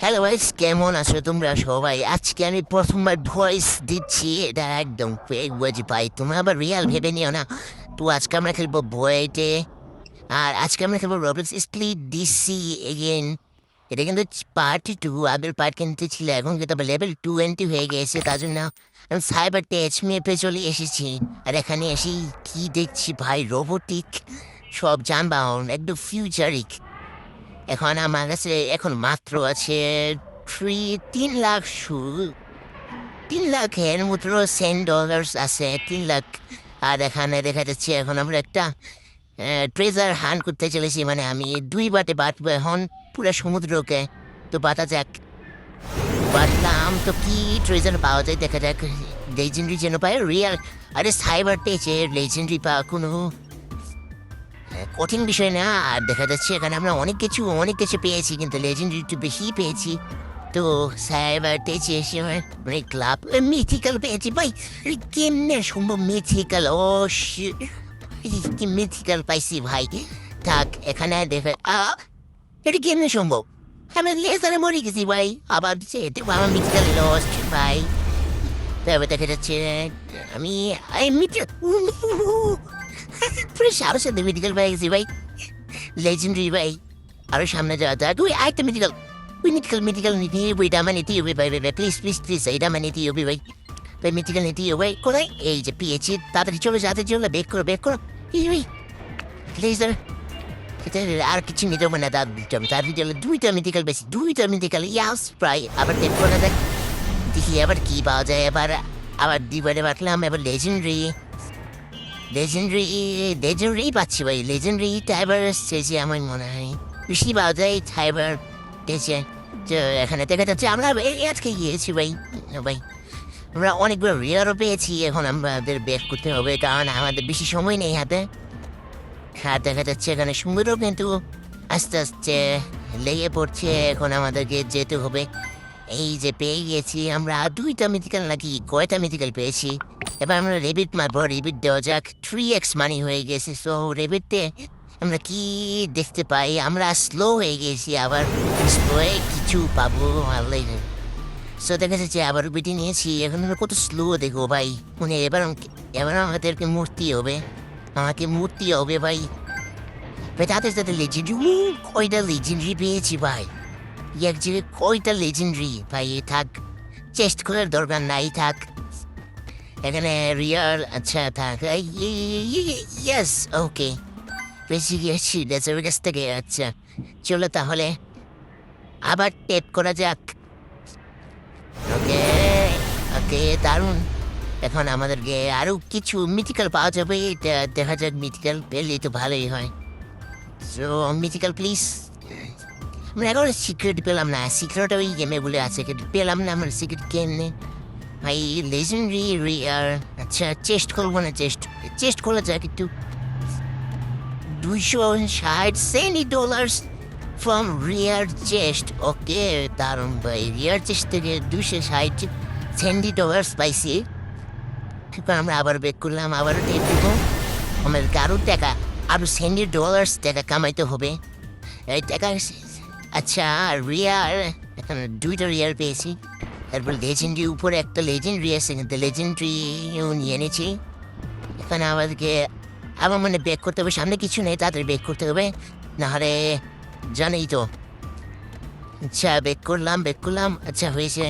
Hello guys, কেমন আছো তোমরা সবাই? আজকে আমি প্রথমবার ভয়েস দিচ্ছি, এটা একদম ফেক বুঝি পাই, তুমি আবার রিয়েল ভেবে নিও না। তো আজকে আমরা খেলবো বয়েটে, আর আজকে আমরা খেলবো রবলক্স স্প্লিট ডিসি এগেন। এটা কিন্তু পার্ট 2, আগের পার্ট কিন্তু ছিল, এখন কিন্তু লেভেল 20 হয়ে গেছে, তার জন্য আমি সাইবার টেচ মেপে চলে এসেছি। আর এখানে এসে কি দেখছি ভাই, রোবোটিক সব যানবাহন, একদম ফিউচারিক। এখন আমার কাছে এখন মাত্র আছে 3 লাখ 3 লাখের মতো $10 আছে, 3 লাখ। আর এখানে দেখা যাচ্ছে এখন আমরা একটা ট্রেজার হান্ট করতে চলেছি, মানে আমি 2 বাটে বাটবো এখন পুরো সমুদ্রকে। তো বাতা যাক, বাটলাম তো কি ট্রেজার পাওয়া যায় দেখা যাক। লেজেন্ডারি যেন পায় রিয়াল। আরে সাইবার টেচে লেজেন্ডারি পাওয়া কোনো কঠিন বিষয় না। আর দেখা যাচ্ছে এখানে আমরা অনেক কিছু পেয়েছি, কিন্তু লেজেন্ডারি একটু বেশি পেয়েছি। তো সাইবার টেচে এসে অনেক ক্লাব মিথিক্যাল পেয়েছি ভাই। কেমনে সম্ভব মিথিক্যাল? ও কি মিথিক্যাল পাইছি ভাই। থাক এখানে দেখে এটা কেমনে সম্ভব? আমি লেজারে মরে গেছি ভাই, আবার আমার মিথিক্যাল লস্ট ভাই। তবে দেখা যাচ্ছে আমি পুরো সাহসের সাথে মেডিকেল পেয়ে গেছি ভাই, লেজেন্ডারি ভাই। আরো সামনে যাওয়া যাক। ওই আরেকটা মেডিকেল, ওই মেডিকেল নিতে হবে, ওইটা আমার নিতেই হবে ভাই। ভাই প্লিজ প্লিজ প্লিজ, এইটা আমার নিতেই হবে ভাই। ভাই মেডিকেল নিতেই হবে। কোথায়? এই যে পেয়েছি, তাড়াতাড়ি চলে যাতে চলে, বেক করো। এই লেজার আর কিছু নিতে হবে না, তার ভিতরে 2টা মেডিকেল বেশি, 2টা মেডিকেল ইয়াস প্রায়। আবার দেখ করে দেখ, দেখি আবার কি পাওয়া যায়। আবার দিবারে বাটলাম, এবার লেজেন্ডারি পাচ্ছি ভাই। লেজেন্ডারি টাইবার স্টেজে আমার মনে হয় বেশি পাওয়া যায় টাইবার স্টেজে। তো এখানে দেখা যাচ্ছে আমরা আজকে গিয়েছি ভাই। ভাই আমরা অনেকগুলো রিয়ারও পেয়েছি, এখন আমাদের বের করতে হবে কারণ আমাদের বেশি সময় নেই হাতে। হ্যাঁ দেখা যাচ্ছে এখানে সমুদ্র কিন্তু আস্তে আস্তে লেগে পড়ছে, এখন আমাদেরকে যেতে হবে। এই যে পেয়ে গেছি আমরা 2টা মিথিক্যাল, নাকি কয়টা মিথিক্যাল পেয়েছি। এবার আমরা রেবিট মারবো, রেবিট দেওয়া যাক। 3x মানি হয়ে গেছে, সো রেবিটে আমরা কি দেখতে পাই? আমরা স্লো হয়ে গেছি, আবার স্লোয়ে কিছু পাবো আল্লাহ। সো দেখা যাচ্ছে আবার রুবিটি নিয়েছি, এখন আমরা কত স্লো দেখো ভাই। মানে এবার আমাদেরকে আমাকে মূর্তি হবে ভাই। ভাই তাদের সাথে লেজেন্ডারি, কয়টা লেজেন্ডারি পেয়েছি ভাই। এক জায়গায় কয়টা লেজেন্ডারি ভাই। থাক, চেস্ট করার দরকার নাই, থাক এখানে রিয়াল। আচ্ছা থাক, ইয়েস ওকে, বেশি গিয়েছি লেজারের কাছ থেকে। আচ্ছা চলো তাহলে আবার টেপ করা যাক। ওকে ওকে, দারুণ। এখন আমাদেরকে আরো কিছু মিথিক্যাল পাওয়া যাবে, এটা দেখা যাক। মিথিক্যাল পেলে তো ভালোই হয়। So mythical please. আমরা এখন সিক্রেট পেলাম না, সিক্রেট ওই গেমে বলে আছে, কিন্তু পেলাম না আমরা সিক্রেট কেমনে ভাই। লেজেন্ডারি রিয়ার। আচ্ছা চেস্ট করবো না, চেস্ট খোলা যাক একটু। $260 ফ্রম রিয়ার চেস্ট। ওকে দারুণ ভাই, রিয়ার চেস্ট থেকে $260 পাইছি। এবার আমরা আবার বেক করলাম, আবারও টেপ দেবো। আমাদের আরও আরো $70 কামাইতে হবে এই টাকা। আচ্ছা রিয়ার, এখানে 2টা রিয়ার পেয়েছি। তারপর লেজেন্ডারি উপরে একটা লেজেন্ডারি আছে, কিন্তু লেজেন্ডারি নিয়ে এনেছি। এখানে আমাদেরকে আবার মানে বেক করতে হবে, সামনে কিছু নেই, তাড়াতাড়ি বেক করতে হবে, নাহলে জানেই তো। আচ্ছা বেক করলাম। আচ্ছা হয়েছে।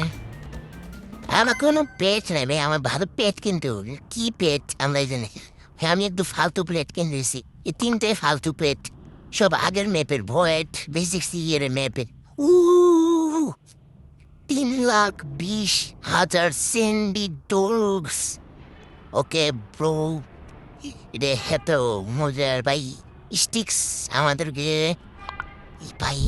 আমার কোনো পেট নেই ভাই, আমার ভালো পেট, কিন্তু কি পেট আমরা জানি। হ্যাঁ আমি একটু ফালতু প্লেট কিনেছি, এই 3টে ফালতু প্লেট, সব আগের ম্যাপের, ভয়েড বেসিক্স ইয়ের ম্যাপের। উ 3,20,000 স্যান্ডি ডগস। ওকে ব্রো, এটা এত মজার ভাই। স্টিক্স আমাদেরকে ভাই